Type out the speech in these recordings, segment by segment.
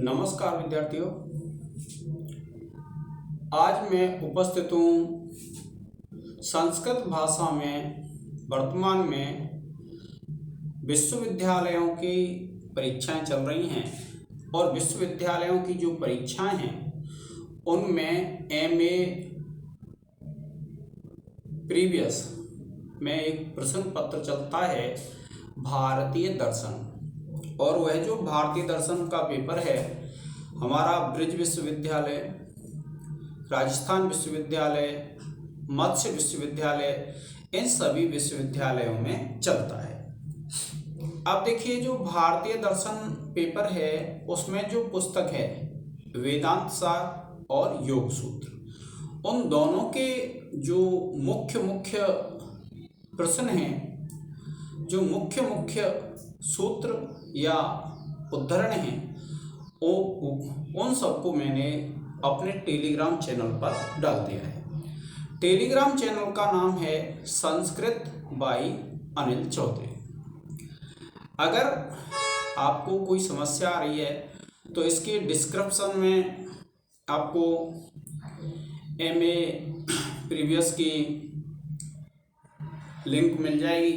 नमस्कार विद्यार्थियों। आज मैं उपस्थित हूँ संस्कृत भाषा में वर्तमान में विश्वविद्यालयों की परीक्षाएं चल रही हैं और विश्वविद्यालयों की जो परीक्षाएं हैं उनमें एमए प्रीवियस में एक प्रश्न पत्र चलता है भारतीय दर्शन, और वह जो भारतीय दर्शन का पेपर है हमारा ब्रिज विश्वविद्यालय, राजस्थान विश्वविद्यालय, मत्स्य विश्वविद्यालय, इन सभी विश्वविद्यालयों में चलता है। अब देखिए, जो भारतीय दर्शन पेपर है उसमें जो पुस्तक है वेदांत सार और योग सूत्र, उन दोनों के जो मुख्य प्रश्न हैं, जो मुख्य सूत्र या उद्धरण हैं, उन सबको मैंने अपने टेलीग्राम चैनल पर डाल दिया है। टेलीग्राम चैनल का नाम है संस्कृत बाई अनिल चौधरी। अगर आपको कोई समस्या आ रही है तो इसके डिस्क्रिप्शन में आपको एमए प्रीवियस की लिंक मिल जाएगी,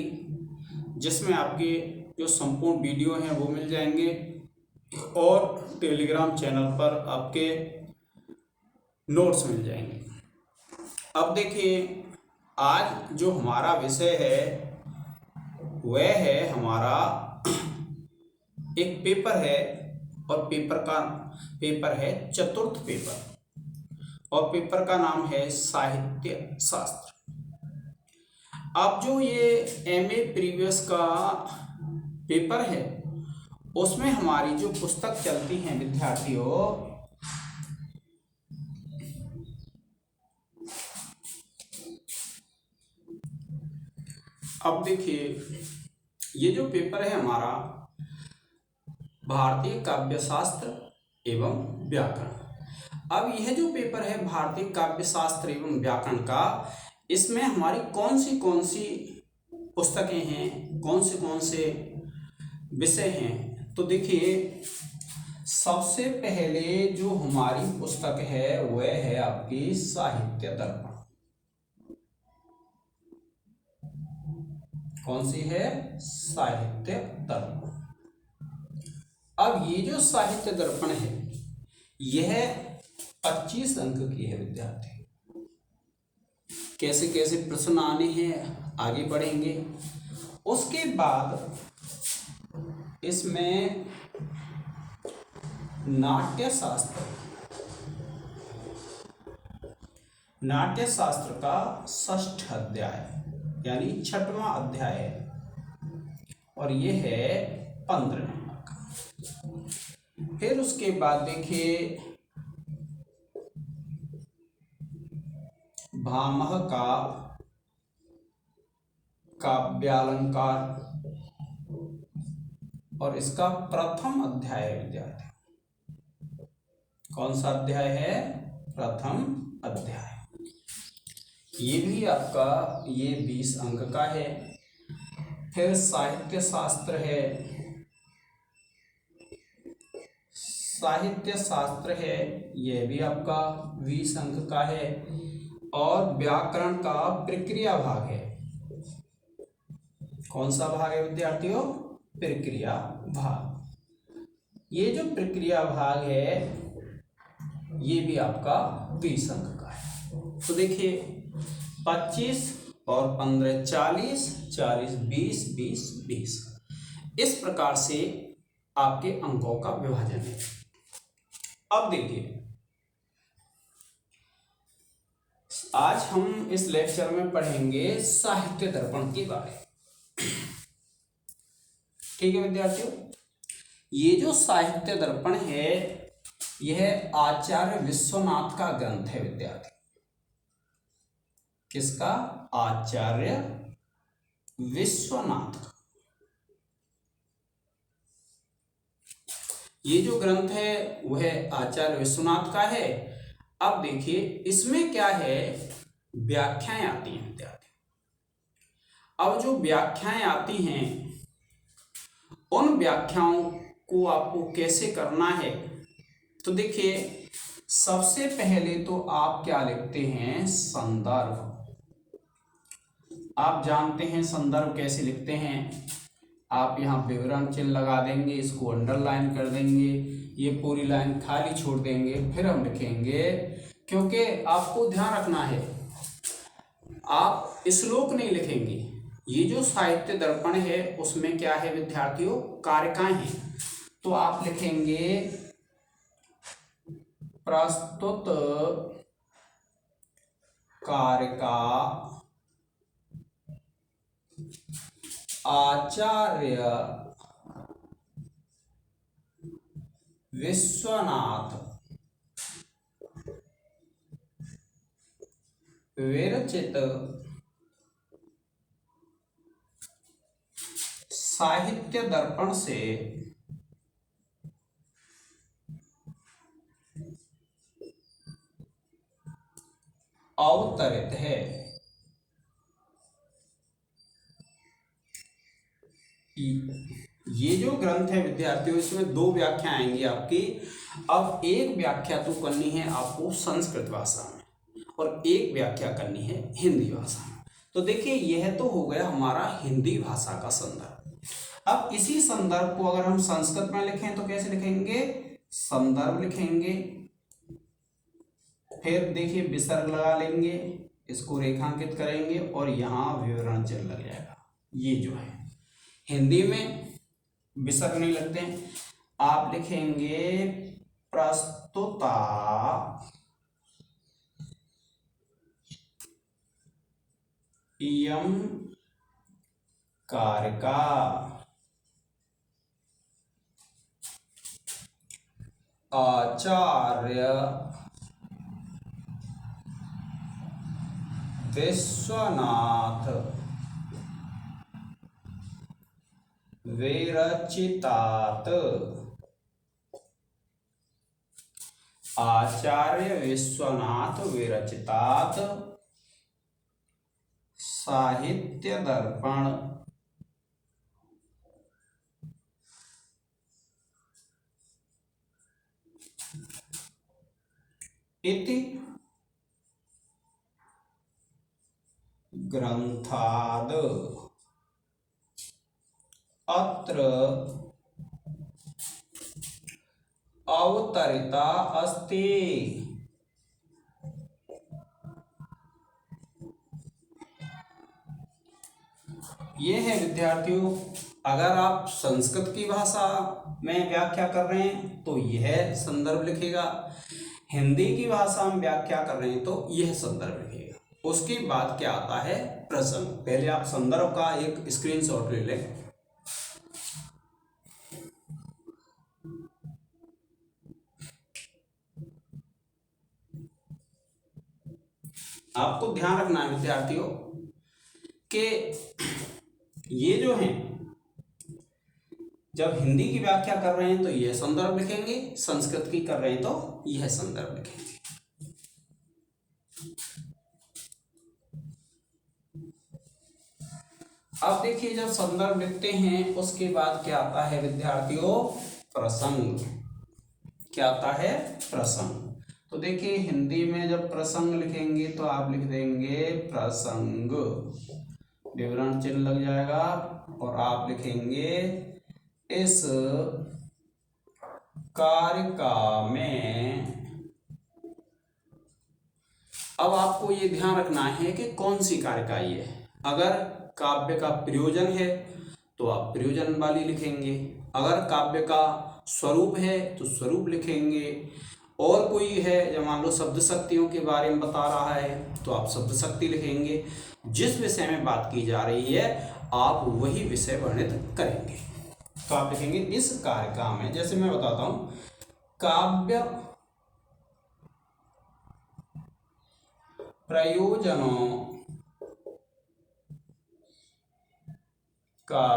जिसमें आपके जो संपूर्ण वीडियो हैं वो मिल जाएंगे और टेलीग्राम चैनल पर आपके नोट्स मिल जाएंगे। अब देखिए, आज जो हमारा विषय है वह है हमारा एक पेपर है, और पेपर है चतुर्थ पेपर, और पेपर का नाम है साहित्य शास्त्र। अब जो ये एमए प्रीवियस का पेपर है उसमें हमारी जो पुस्तक चलती हैं विद्यार्थियों, अब देखिए ये जो पेपर है हमारा भारतीय काव्य शास्त्र एवं व्याकरण। अब यह जो पेपर है भारतीय काव्य शास्त्र एवं व्याकरण का, इसमें हमारी कौन सी पुस्तकें हैं, कौन से विषय हैं। तो देखिए, सबसे पहले जो हमारी पुस्तक है वह है आपकी साहित्य दर्पण। कौन सी है? साहित्य दर्पण। अब ये जो साहित्य दर्पण है यह 25 अंक की है विद्यार्थी। कैसे कैसे प्रश्न आने हैं आगे बढ़ेंगे। उसके बाद इसमें नाट्य शास्त्र का 6ठ अध्याय यानी 6वां अध्याय है, और ये है 15 नंबर का। फिर उसके बाद देखिए भामह का काव्यालंकार, और इसका प्रथम अध्याय है विद्यार्थी। कौन सा अध्याय है? प्रथम अध्याय। ये भी आपका 20 अंक का है। फिर साहित्य शास्त्र है, यह भी आपका 20 अंक का है। और व्याकरण का प्रक्रिया भाग है। कौन सा भाग है विद्यार्थियों? प्रक्रिया भाग। ये जो प्रक्रिया भाग है ये भी आपका 20 अंक का है। तो देखिए 25 और 15 40, 40 20, 20 20, इस प्रकार से आपके अंकों का विभाजन है। अब देखिए, आज हम इस लेक्चर में पढ़ेंगे साहित्य दर्पण के बारे में। ठीक है विद्यार्थियों, ये जो साहित्य दर्पण है यह आचार्य विश्वनाथ का ग्रंथ है विद्यार्थी। किसका? आचार्य विश्वनाथ का। ये जो ग्रंथ है वह आचार्य विश्वनाथ का है। अब देखिए इसमें क्या है, व्याख्याएं आती हैं विद्यार्थी। अब जो व्याख्याएं आती हैं उन व्याख्याओं को आपको कैसे करना है तो देखिए सबसे पहले तो आप क्या लिखते हैं, संदर्भ। आप जानते हैं संदर्भ कैसे लिखते हैं, आप यहाँ विवरण चिन्ह लगा देंगे, इसको अंडरलाइन कर देंगे, ये पूरी लाइन खाली छोड़ देंगे, फिर हम लिखेंगे। क्योंकि आपको ध्यान रखना है, आप श्लोक नहीं लिखेंगे। ये जो साहित्य दर्पण है उसमें क्या है विद्यार्थियों, कारिकाएं हैं। तो आप लिखेंगे प्रस्तुत कारिका आचार्य विश्वनाथ विरचित साहित्य दर्पण से अवतरित है। ये जो ग्रंथ है विद्यार्थियों, इसमें दो व्याख्या आएंगी आपकी। अब एक व्याख्या तो करनी है आपको संस्कृत भाषा में और एक व्याख्या करनी है हिंदी भाषा में। तो देखिए यह तो हो गया हमारा हिंदी भाषा का संदर्भ। अब इसी संदर्भ को अगर हम संस्कृत में लिखें तो कैसे लिखेंगे, संदर्भ लिखेंगे, फिर देखिए विसर्ग लगा लेंगे, इसको रेखांकित करेंगे और यहाँ विवरण चिन्ह लग जाएगा। ये जो है हिंदी में विसर्ग नहीं लगते हैं, आप लिखेंगे प्रस्तुता इयं कारिका आचार्य विश्वनाथ विरचितात, आचार्य विश्वनाथ विरचितात साहित्य दर्पण इति ग्रंथाद अत्र अवतरिता अस्ति। ये है विद्यार्थियों, अगर आप संस्कृत की भाषा में व्याख्या कर रहे हैं तो यह संदर्भ लिखेगा, हिंदी की भाषा में व्याख्या कर रहे हैं तो यह संदर्भ लिखेगा। उसके बाद क्या आता है, प्रसंग। पहले आप संदर्भ का एक स्क्रीनशॉट ले लें। आपको ध्यान रखना है विद्यार्थियों कि ये जो हैं, जब हिंदी की व्याख्या कर रहे हैं तो यह संदर्भ लिखेंगे, संस्कृत की कर रहे हैं तो यह संदर्भ लिखेंगे। अब देखिए जब संदर्भ लिखते हैं उसके बाद क्या आता है विद्यार्थियों, प्रसंग। क्या आता है, प्रसंग। तो देखिए हिंदी में जब प्रसंग लिखेंगे तो आप लिख देंगे प्रसंग, विवरण चिन्ह लग जाएगा और आप लिखेंगे इस कारिका में। अब आपको ये ध्यान रखना है कि कौन सी कारिका ये है। अगर काव्य का प्रयोजन है तो आप प्रयोजन वाली लिखेंगे, अगर काव्य का स्वरूप है तो स्वरूप लिखेंगे, और कोई है जब मान लो शब्द शक्तियों के बारे में बता रहा है तो आप शब्द शक्ति लिखेंगे। जिस विषय में बात की जा रही है आप वही विषय वर्णित करेंगे। तो आप लिखेंगे इस कारिका में, जैसे मैं बताता हूं, काव्य प्रयोजनों का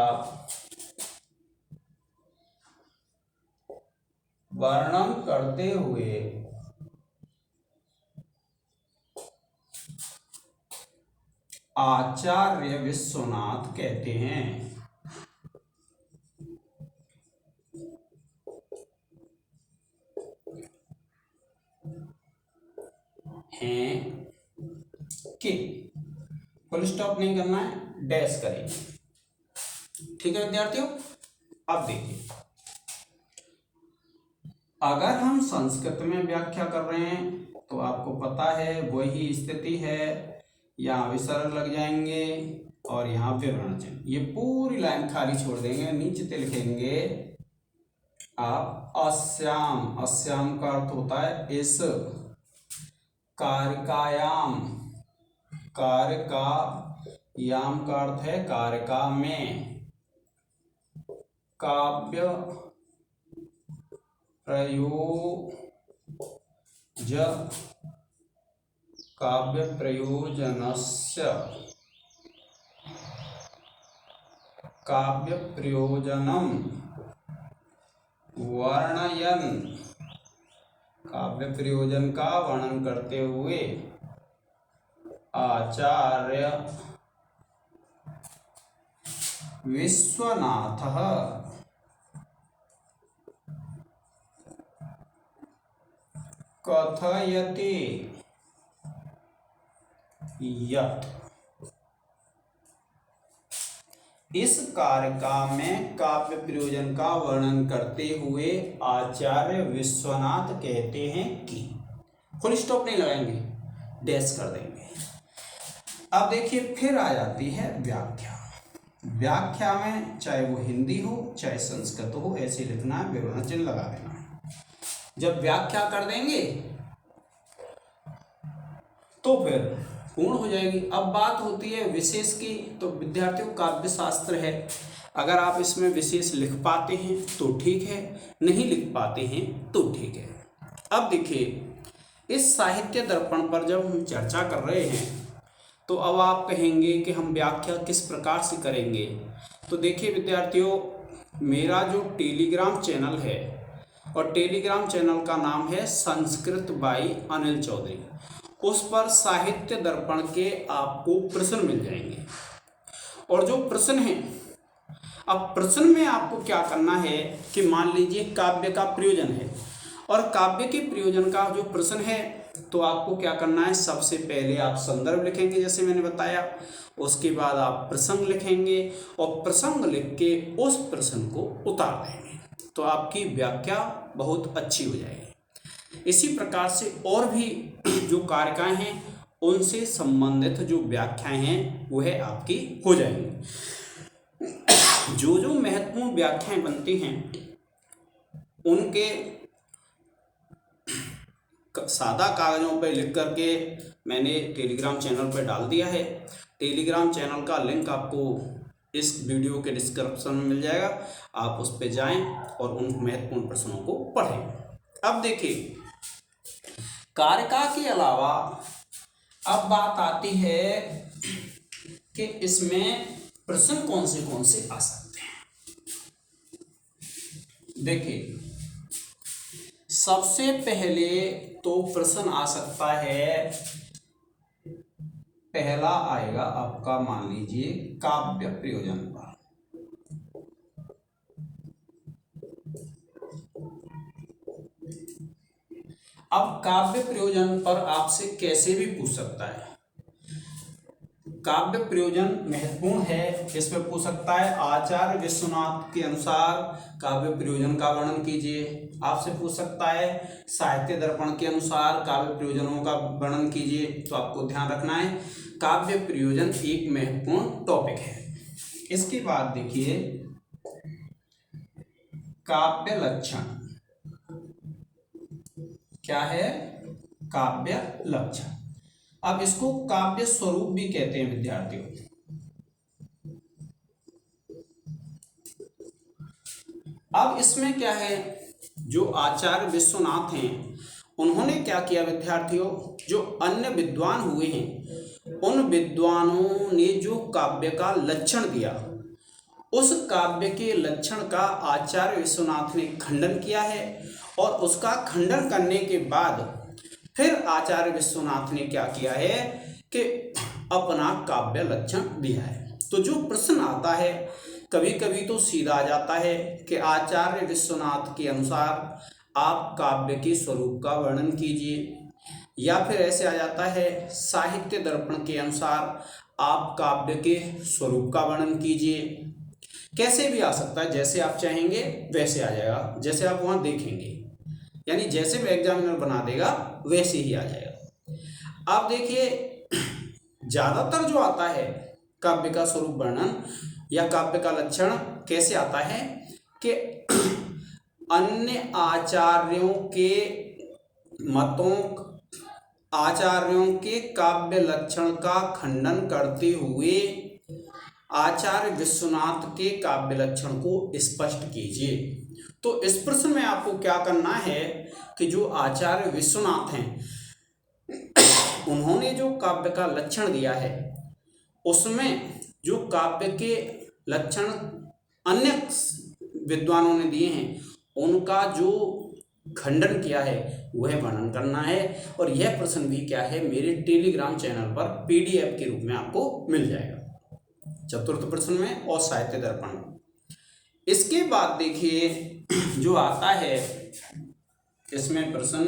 वर्णन करते हुए आचार्य विश्वनाथ कहते हैं। हैं कि, फुल स्टॉप नहीं करना है, डैश करेंगे। ठीक है विद्यार्थियों, अब देखिए, अगर हम संस्कृत में व्याख्या कर रहे हैं तो आपको पता है वही स्थिति है, यहाँ विसर्ग लग जाएंगे और यहाँ विवरण चिन्ह, ये पूरी लाइन खाली छोड़ देंगे, नीचे लिखेंगे आप अस्याम। अस्याम का अर्थ होता है इस कारिकायाम, कार्य का, याम का अर्थ है कारिका में, काव्य प्रयोजनस्य, काव्य प्रयोजनम वर्णयन, काव्य प्रयोजन का वर्णन करते हुए आचार्य विश्वनाथः कथयति यत्, इस कारिका में काव्य प्रयोजन का वर्णन करते हुए आचार्य विश्वनाथ कहते हैं कि, फुल स्टॉप नहीं लगाएंगे, डैश कर देंगे। अब देखिए फिर आ जाती है व्याख्या। व्याख्या में चाहे वो हिंदी हो चाहे संस्कृत हो, ऐसे लिखना है, विवरण चिन्ह लगा देना है। जब व्याख्या कर देंगे तो फिर पूर्ण हो जाएगी। अब बात होती है विशेष की, तो विद्यार्थियों काव्य शास्त्र है, अगर आप इसमें विशेष लिख पाते हैं तो ठीक है, नहीं लिख पाते हैं तो ठीक है। अब देखिए, इस साहित्य दर्पण पर जब हम चर्चा कर रहे हैं तो अब आप कहेंगे कि हम व्याख्या किस प्रकार से करेंगे। तो देखिए विद्यार्थियों, मेरा जो टेलीग्राम चैनल है, और टेलीग्राम चैनल का नाम है संस्कृत बाई अनिल चौधरी, उस पर साहित्य दर्पण के आपको प्रश्न मिल जाएंगे। और जो प्रश्न हैं, अब प्रश्न में आपको क्या करना है कि मान लीजिए काव्य का प्रयोजन है, और काव्य के प्रयोजन का जो प्रश्न है तो आपको क्या करना है, सबसे पहले आप संदर्भ लिखेंगे जैसे मैंने बताया, उसके बाद आप प्रसंग लिखेंगे और प्रसंग लिख के उस प्रश्न को उतार देंगे, तो आपकी व्याख्या बहुत अच्छी हो जाएगी। इसी प्रकार से और भी जो कारकाएं हैं उनसे संबंधित जो व्याख्याएं हैं वह आपकी हो जाएंगी। जो जो महत्वपूर्ण व्याख्याएं बनती हैं उनके सादा कागजों पर लिख करके मैंने टेलीग्राम चैनल पर डाल दिया है। टेलीग्राम चैनल का लिंक आपको इस वीडियो के डिस्क्रिप्शन में मिल जाएगा, आप उस पर जाएं और उन महत्वपूर्ण प्रश्नों को पढ़ें। अब देखिए, कारका के अलावा अब बात आती है कि इसमें प्रश्न कौन से आ सकते हैं। देखिए, सबसे पहले तो प्रश्न आ सकता है, पहला आएगा आपका मान लीजिए काव्य प्रयोजन पर। अब काव्य प्रयोजन पर आपसे कैसे भी पूछ सकता है। काव्य प्रयोजन महत्वपूर्ण है, इसमें पूछ सकता है आचार्य विश्वनाथ के अनुसार काव्य प्रयोजन का वर्णन कीजिए। आपसे पूछ सकता है साहित्य दर्पण के अनुसार काव्य प्रयोजनों का वर्णन कीजिए। तो आपको ध्यान रखना है काव्य प्रयोजन एक महत्वपूर्ण टॉपिक है। इसके बाद देखिए काव्य लक्षण क्या है, काव्य लक्षण। अब इसको काव्य स्वरूप भी कहते हैं विद्यार्थियों। अब इसमें क्या है, जो आचार्य विश्वनाथ हैं उन्होंने क्या किया विद्यार्थियों, जो अन्य विद्वान हुए हैं उन विद्वानों ने जो काव्य का लक्षण दिया, उस काव्य के लक्षण का आचार्य विश्वनाथ ने खंडन किया है, और उसका खंडन करने के बाद फिर आचार्य विश्वनाथ ने क्या किया है कि अपना काव्य लक्षण दिया है। तो जो प्रश्न आता है कभी कभी तो सीधा आ जाता है कि आचार्य विश्वनाथ के अनुसार आप काव्य के स्वरूप का वर्णन कीजिए। या फिर ऐसे आ जाता है साहित्य दर्पण के अनुसार आप काव्य के स्वरूप का वर्णन कीजिए। कैसे भी आ सकता है, जैसे आप चाहेंगे वैसे आ जाएगा, जैसे आप वहां देखेंगे, यानी जैसे भी एग्जामिनर बना देगा वैसे ही आ जाएगा। आप देखिए ज्यादातर जो आता है काव्य का स्वरूप वर्णन या काव्य का लक्षण कैसे आता है कि अन्य आचार्यों के मतों, आचार्यों के काव्य लक्षण का खंडन करते हुए आचार्य विश्वनाथ के काव्य लक्षण को स्पष्ट कीजिए। तो इस प्रश्न में आपको क्या करना है कि जो आचार्य विश्वनाथ हैं उन्होंने जो काव्य का लक्षण दिया है उसमें जो काव्य के लक्षण अन्य विद्वानों ने दिए हैं उनका जो खंडन किया है वह वर्णन करना है। और यह प्रश्न भी क्या है मेरे टेलीग्राम चैनल पर पीडीएफ के रूप में आपको मिल जाएगा, चतुर्थ प्रश्न में और साहित्य दर्पण। इसके बाद देखिए जो आता है इसमें प्रश्न,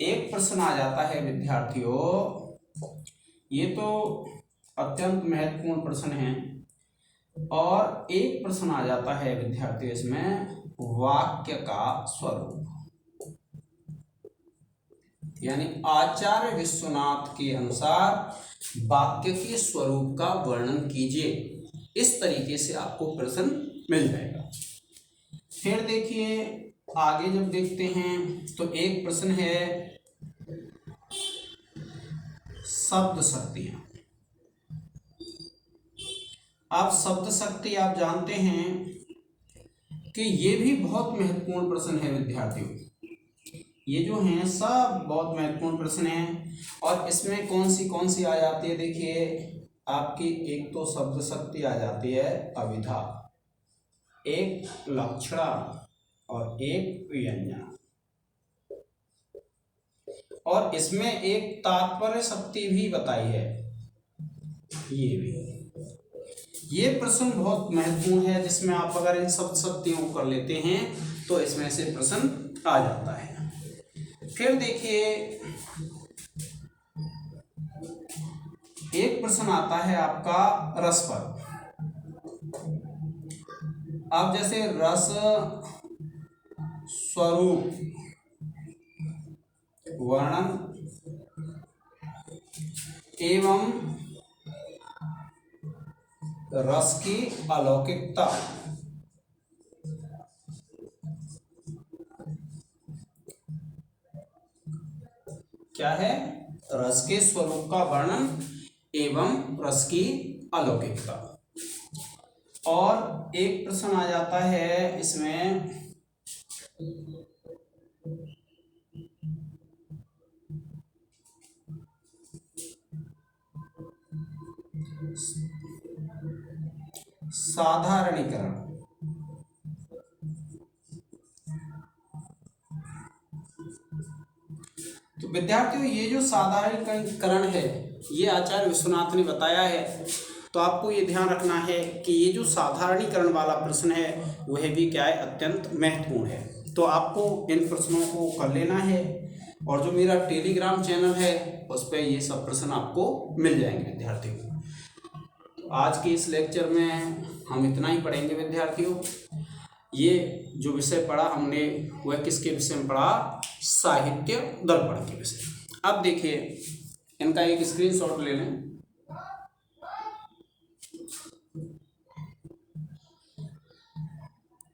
एक प्रश्न आ जाता है विद्यार्थियों, ये तो अत्यंत महत्वपूर्ण प्रश्न है, और एक प्रश्न आ जाता है विद्यार्थियों इसमें वाक्य का स्वरूप, यानी आचार्य विश्वनाथ के अनुसार वाक्य के स्वरूप का वर्णन कीजिए। इस तरीके से आपको प्रश्न मिल जाएगा। फिर देखिए आगे जब देखते हैं तो एक प्रश्न है शब्द शक्तियां। आप शब्द शक्ति आप जानते हैं कि ये भी बहुत महत्वपूर्ण प्रश्न है विद्यार्थियों, ये जो हैं सब बहुत महत्वपूर्ण प्रश्न हैं। और इसमें कौन सी आ जाती है, देखिए आपकी एक तो शब्द शक्ति आ जाती है अभिधा, एक लक्षणा और एक व्यंजना, और इसमें एक तात्पर्य शक्ति भी बताई है। ये भी ये प्रश्न बहुत महत्वपूर्ण है, जिसमें आप अगर इन शब्द शक्तियों को कर लेते हैं तो इसमें से प्रश्न आ जाता है। फिर देखिए एक प्रश्न आता है आपका रस पर। अब जैसे रस स्वरूप वर्णन एवं रस की अलौकिकता, क्या है, रस के स्वरूप का वर्णन एवं रस की अलौकिकता। और एक प्रश्न आ जाता है इसमें साधारणीकरण। तो विद्यार्थियों ये जो साधारणीकरण है ये आचार्य विश्वनाथ ने बताया है, तो आपको ये ध्यान रखना है कि ये जो साधारणीकरण वाला प्रश्न है वह भी क्या है, अत्यंत महत्वपूर्ण है। तो आपको इन प्रश्नों को कर लेना है, और जो मेरा टेलीग्राम चैनल है उस पर ये सब प्रश्न आपको मिल जाएंगे विद्यार्थियों। तो आज के इस लेक्चर में हम इतना ही पढ़ेंगे विद्यार्थियों। ये जो विषय पढ़ा हमने वह किसके विषय में पढ़ा, साहित्य दर्पण के विषय। अब देखिए इनका एक स्क्रीनशॉट ले लें।